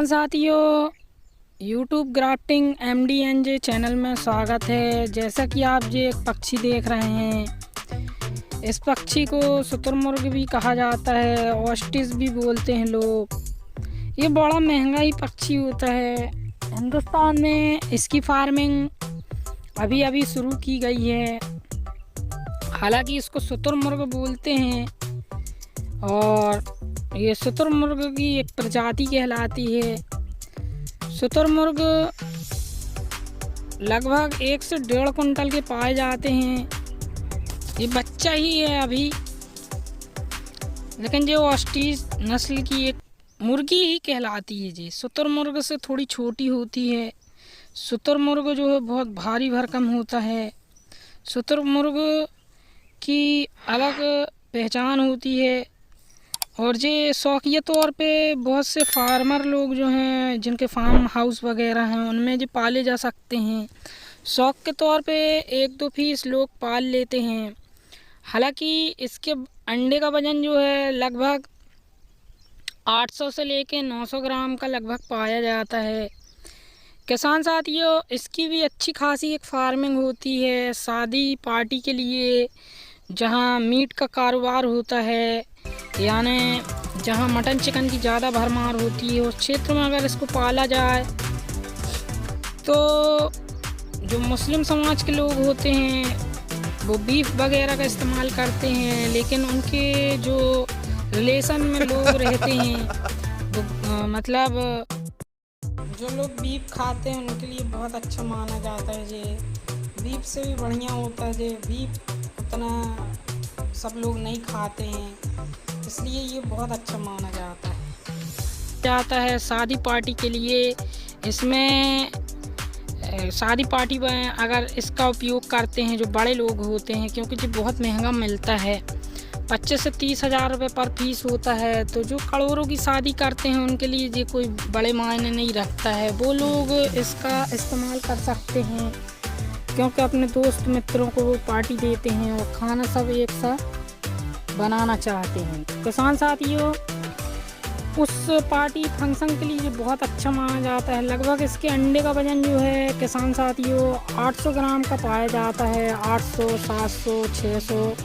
किसान साथियों, YouTube grafting MDNJ channel में स्वागत है। जैसा कि आप ये एक पक्षी देख रहे हैं, इस पक्षी को शुतुरमुर्ग भी कहा जाता है, ऑस्ट्रिच भी बोलते हैं लोग। ये बड़ा महंगा ही पक्षी होता है। हिंदुस्तान में इसकी फार्मिंग अभी अभी शुरू की गई है। हालांकि इसको शुतुरमुर्ग बोलते हैं और ये शुतुरमुर्ग की एक प्रजाति कहलाती है। शुतुरमुर्ग लगभग 1 से 1.5 कुंटल के पाए जाते हैं। ये बच्चा ही है अभी, लेकिन जो ऑस्ट्रिच नस्ल की एक मुर्गी ही कहलाती है। जी शुतुरमुर्ग से थोड़ी छोटी होती है। शुतुरमुर्ग जो है बहुत भारी भरकम होता है। शुतुरमुर्ग की अलग पहचान होती है और ये शौकिया तौर पे बहुत से फार्मर लोग जो हैं, जिनके फार्म हाउस वगैरह हैं, उनमें जो पाले जा सकते हैं। शौक के तौर पे 1-2 पीस लोग पाल लेते हैं। हालांकि इसके अंडे का वज़न जो है लगभग 800 से लेके 900 ग्राम का लगभग पाया जाता है। किसान साथियों, इसकी भी अच्छी खासी एक फार्मिंग होती है शादी पार्टी के लिए, जहां मीट का कारोबार होता है, यानी जहां मटन चिकन की ज़्यादा भरमार होती है। उस क्षेत्र में अगर इसको पाला जाए तो जो मुस्लिम समाज के लोग होते हैं वो बीफ वगैरह का इस्तेमाल करते हैं, लेकिन उनके जो रिलेशन में लोग रहते हैं वो मतलब जो लोग बीफ खाते हैं उनके लिए बहुत अच्छा माना जाता है। ये बीफ से भी बढ़िया होता है। ये बीफ उतना सब लोग नहीं खाते हैं, इसलिए ये बहुत अच्छा माना जाता है शादी पार्टी के लिए। इसमें शादी पार्टी में अगर इसका उपयोग करते हैं जो बड़े लोग होते हैं, क्योंकि ये बहुत महंगा मिलता है, 25 से 30 हज़ार रुपये पर पीस होता है। तो जो करोड़ों की शादी करते हैं उनके लिए ये कोई बड़े मायने नहीं रखता है। वो लोग इसका इस्तेमाल कर सकते हैं क्योंकि अपने दोस्त मित्रों को वो पार्टी देते हैं और खाना सब एक साथ बनाना चाहते हैं। किसान साथियों, उस पार्टी फंक्शन के लिए बहुत अच्छा माना जाता है। लगभग इसके अंडे का वज़न जो है किसान साथियों 800 ग्राम का पाया जाता है। 800, 700, 600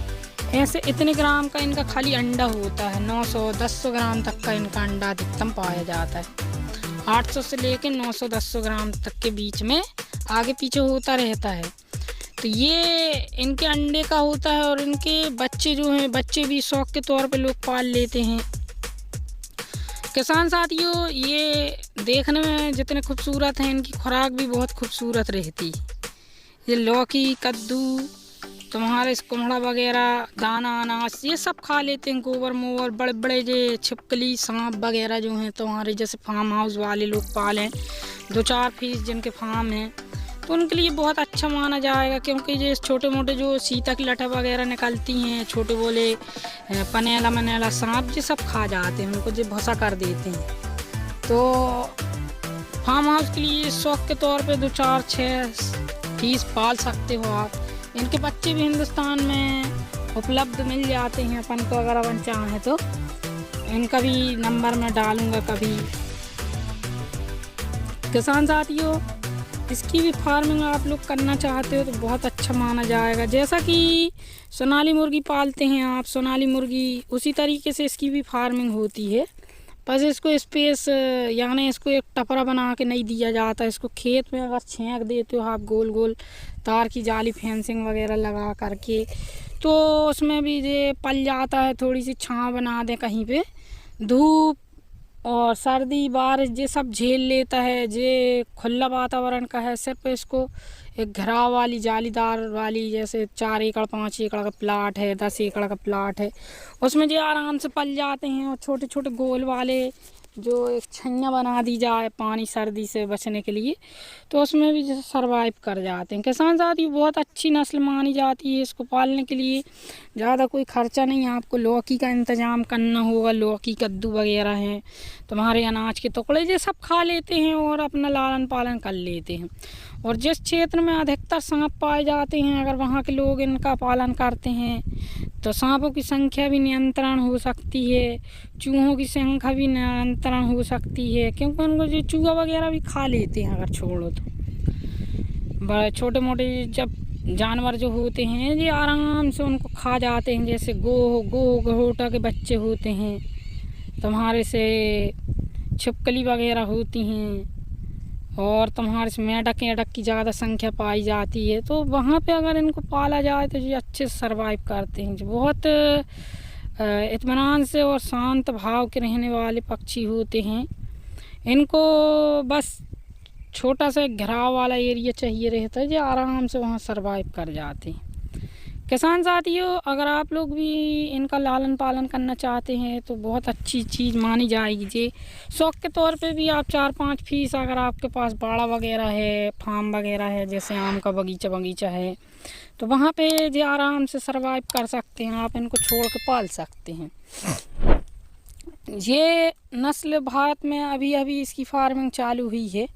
ऐसे इतने ग्राम का इनका खाली अंडा होता है। 900, 1000 ग्राम तक का इनका अंडा अधिकतम पाया जाता है। 800 से लेकर 900, 1000 ग्राम तक के बीच में आगे पीछे होता रहता है। तो ये इनके अंडे का होता है और इनके बच्चे जो हैं, बच्चे भी शौक के तौर पे लोग पाल लेते हैं। किसान साथियों, ये देखने में जितने खूबसूरत हैं, इनकी खुराक भी बहुत खूबसूरत रहती है। ये लौकी, कद्दू, तुम्हारे कुम्हड़ा वगैरह, दाना, अनाज ये सब खा लेते हैं। गोबर मोबर, बड़े बड़े जो छिपकली, सांप वगैरह जो हैं, तुम्हारे जैसे फार्म हाउस वाले लोग पालें, 2-4 पीस जिनके फार्म हैं, तो उनके लिए बहुत अच्छा माना जाएगा। क्योंकि ये छोटे मोटे जो सीता की लटा वगैरह निकलती हैं, छोटे बोले पनेला सांप, ये सब खा जाते हैं, उनको जो भसा कर देते हैं। तो फार्म हाउस के लिए शौक के तौर पे 2-4-6 पीस पाल सकते हो आप। इनके बच्चे भी हिंदुस्तान में उपलब्ध मिल जाते हैं अपन को, अगर अपन चाहें तो। इनका भी नंबर मैं डालूँगा कभी। किसान साथियों, इसकी भी फार्मिंग आप लोग करना चाहते हो तो बहुत अच्छा माना जाएगा। जैसा कि सोनाली मुर्गी पालते हैं आप, सोनाली मुर्गी, उसी तरीके से इसकी भी फार्मिंग होती है। बस इसको स्पेस यानी इसको एक टपरा बना के नहीं दिया जाता। इसको खेत में अगर छेंक देते हो आप गोल गोल तार की जाली फेंसिंग वगैरह लगा करके, तो उसमें भी ये पल जाता है। थोड़ी सी छाँव बना दें कहीं पे, धूप और सर्दी बारिश ये सब झेल लेता है। ये खुला वातावरण का है। सिर्फ इसको एक घेराव वाली जालीदार वाली, जैसे 4 एकड़ 5 एकड़ का प्लाट है, 10 एकड़ का प्लाट है, उसमें जो आराम से पल जाते हैं। और छोटे छोटे गोल वाले जो एक छन्ना बना दी जाए पानी सर्दी से बचने के लिए, तो उसमें भी जैसे सर्वाइव कर जाते हैं। किसान साथी, बहुत अच्छी नस्ल मानी जाती है। इसको पालने के लिए ज़्यादा कोई खर्चा नहीं है। आपको लौकी का इंतज़ाम करना होगा। लौकी, कद्दू वगैरह हैं, तुम्हारे अनाज के टुकड़े ये सब खा लेते हैं और अपना लालन पालन कर लेते हैं। और जिस क्षेत्र में अधिकतर सांप पाए जाते हैं, अगर वहाँ के लोग इनका पालन करते हैं तो सांपों की संख्या भी नियंत्रण हो सकती है। चूहों की संख्या भी नियंत्रण हो सकती है, क्योंकि उनको जो चूहा वगैरह भी खा लेते हैं अगर छोड़ो तो। बड़े छोटे मोटे जब जानवर जो होते हैं ये आराम से उनको खा जाते हैं। जैसे गोटा के बच्चे होते हैं, तुम्हारे से छिपकली वगैरह होती हैं, और तुम्हारे से मेढक की ज़्यादा संख्या पाई जाती है। तो वहाँ पे अगर इनको पाला जाए तो ये अच्छे से सर्वाइव करते हैं। जो बहुत इत्मीनान से और शांत भाव के रहने वाले पक्षी होते हैं। इनको बस छोटा सा घेराव वाला एरिया चाहिए रहता है, जो आराम से वहाँ सर्वाइव कर जाते हैं। किसान साथियों, अगर आप लोग भी इनका लालन पालन करना चाहते हैं तो बहुत अच्छी चीज़ मानी जाएगी। जी शौक़ के तौर पे भी आप 4-5 फीस, अगर आपके पास बाड़ा वगैरह है, फार्म वगैरह है, जैसे आम का बगीचा है, तो वहाँ पे जी आराम से सर्वाइव कर सकते हैं। आप इनको छोड़ के पाल सकते हैं। ये नस्ल भारत में अभी इसकी फार्मिंग चालू हुई है,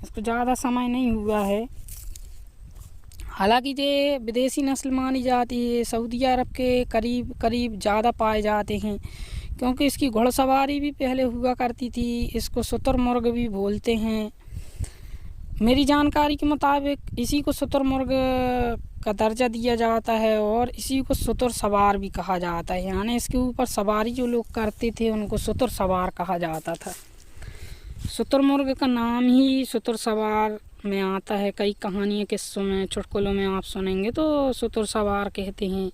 इसको ज़्यादा समय नहीं हुआ है। हालांकि ये विदेशी नस्ल मानी जाती है, सऊदी अरब के करीब ज़्यादा पाए जाते हैं, क्योंकि इसकी घुड़सवारी भी पहले हुआ करती थी। इसको शुतुरमुर्ग भी बोलते हैं। मेरी जानकारी के मुताबिक इसी को शुतुरमुर्ग का दर्जा दिया जाता है, और इसी को शुतुर सवार भी कहा जाता है। यानी इसके ऊपर सवारी जो लोग करते थे उनको शुतुर सवार कहा जाता था। शुतुरमुर्ग का नाम ही शुतुर सवार में आता है। कई कहानियों, किस्सों में, चुटकुलों में आप सुनेंगे तो शुतुर सवार कहते हैं।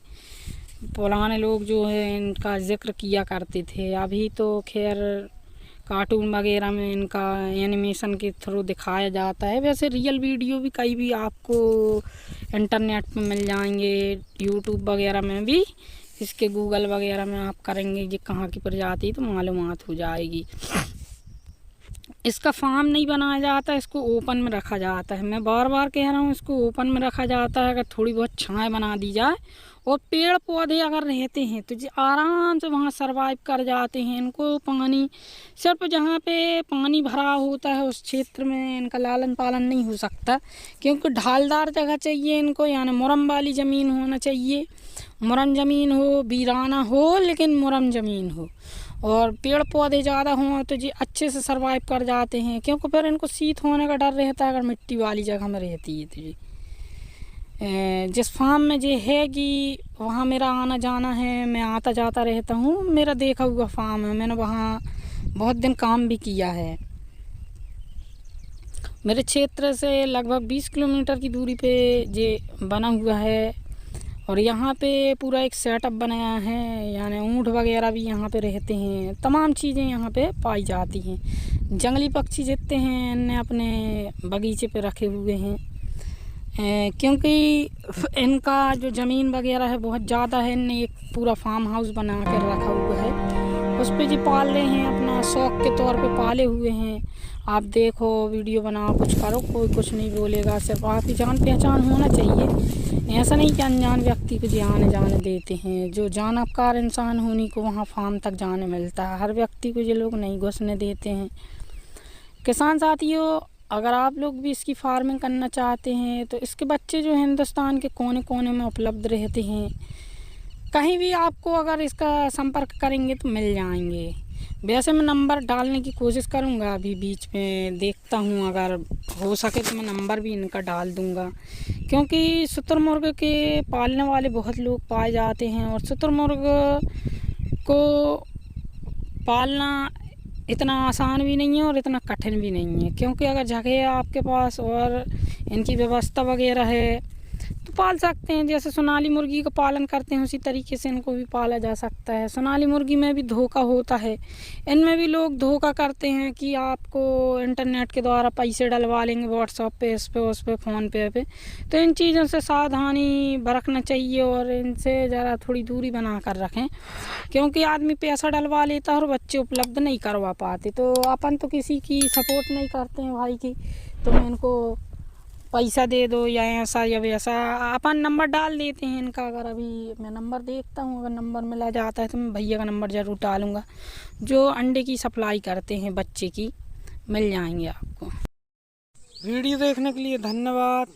पुराने लोग जो है इनका जिक्र किया करते थे। अभी तो खैर कार्टून वगैरह में इनका एनिमेशन के थ्रू दिखाया जाता है। वैसे रियल वीडियो भी कई भी आपको इंटरनेट पे मिल जाएंगे, यूट्यूब वगैरह में भी। इसके गूगल वगैरह में आप करेंगे ये कहाँ की प्रजाति, तो मालूमात हो जाएगी। इसका फार्म नहीं बनाया जाता, इसको ओपन में रखा जाता है। मैं बार बार कह रहा हूँ, इसको ओपन में रखा जाता है। अगर थोड़ी बहुत छाँव बना दी जाए और पेड़ पौधे अगर रहते हैं तो ये आराम से वहाँ सर्वाइव कर जाते हैं। इनको पानी, सिर्फ जहाँ पे पानी भरा होता है उस क्षेत्र में इनका लालन पालन नहीं हो सकता, क्योंकि ढालदार जगह चाहिए इनको। यानी मुरम वाली ज़मीन होना चाहिए। मुरम ज़मीन हो, वीराना हो, लेकिन मुरम ज़मीन हो, और पेड़ पौधे ज़्यादा हों तो जी अच्छे से सर्वाइव कर जाते हैं। क्योंकि फिर इनको शीत होने का डर रहता है अगर मिट्टी वाली जगह में रहती है तो जी। जिस फार्म में ये है कि वहाँ मेरा आना जाना है, मैं आता जाता रहता हूँ, मेरा देखा हुआ फार्म है। मैंने वहाँ बहुत दिन काम भी किया है। मेरे क्षेत्र से लगभग 20 किलोमीटर की दूरी पे ये बना हुआ है, और यहाँ पे पूरा एक सेटअप बनाया है। यानी ऊँट वगैरह भी यहाँ पे रहते हैं। तमाम चीज़ें यहाँ पे पाई जाती हैं। जंगली पक्षी जितने हैं इन्हें अपने बगीचे पे रखे हुए हैं, क्योंकि इनका जो ज़मीन वगैरह है बहुत ज़्यादा है। इन्हें एक पूरा फार्म हाउस बना कर रखा हुआ है, उस पर जी पाल रहे हैं, अपना शौक़ के तौर पे पाले हुए हैं। आप देखो, वीडियो बनाओ, कुछ करो, कोई कुछ नहीं बोलेगा। सिर्फ आपकी जान पहचान होना चाहिए। ऐसा नहीं कि अनजान व्यक्ति को जाने देते हैं। जो जानकार इंसान होने को वहाँ फार्म तक जाने मिलता है, हर व्यक्ति को ये लोग नहीं घुसने देते हैं। किसान साथियों, अगर आप लोग भी इसकी फार्मिंग करना चाहते हैं तो इसके बच्चे जो हिंदुस्तान के कोने कोने में उपलब्ध रहते हैं। कहीं भी आपको अगर इसका संपर्क करेंगे तो मिल जाएंगे। वैसे मैं नंबर डालने की कोशिश करूंगा, अभी बीच में देखता हूं, अगर हो सके तो मैं नंबर भी इनका डाल दूंगा। क्योंकि शुतुरमुर्ग के पालने वाले बहुत लोग पाए जाते हैं, और शुतुरमुर्ग को पालना इतना आसान भी नहीं है और इतना कठिन भी नहीं है। क्योंकि अगर जगह है आपके पास और इनकी व्यवस्था वगैरह है तो पाल सकते हैं। जैसे सोनाली मुर्गी का पालन करते हैं उसी तरीके से इनको भी पाला जा सकता है। सोनाली मुर्गी में भी धोखा होता है, इनमें भी लोग धोखा करते हैं कि आपको इंटरनेट के द्वारा पैसे डलवा लेंगे व्हाट्सएप पे, इस पे, उस पे, फ़ोन पे। तो इन चीज़ों से सावधानी बरतना चाहिए और इनसे ज़रा थोड़ी दूरी बना कर रखें, क्योंकि आदमी पैसा डलवा लेता है और बच्चे उपलब्ध नहीं करवा पाते। तो अपन तो किसी की सपोर्ट नहीं करते हैं भाई की, तो मैं इनको पैसा दे दो या ऐसा या वैसा, अपन नंबर डाल देते हैं इनका। अगर अभी मैं नंबर देखता हूँ, अगर नंबर मिला जाता है तो मैं भैया का नंबर ज़रूर डालूँगा, जो अंडे की सप्लाई करते हैं, बच्चे की, मिल जाएंगे आपको। वीडियो देखने के लिए धन्यवाद।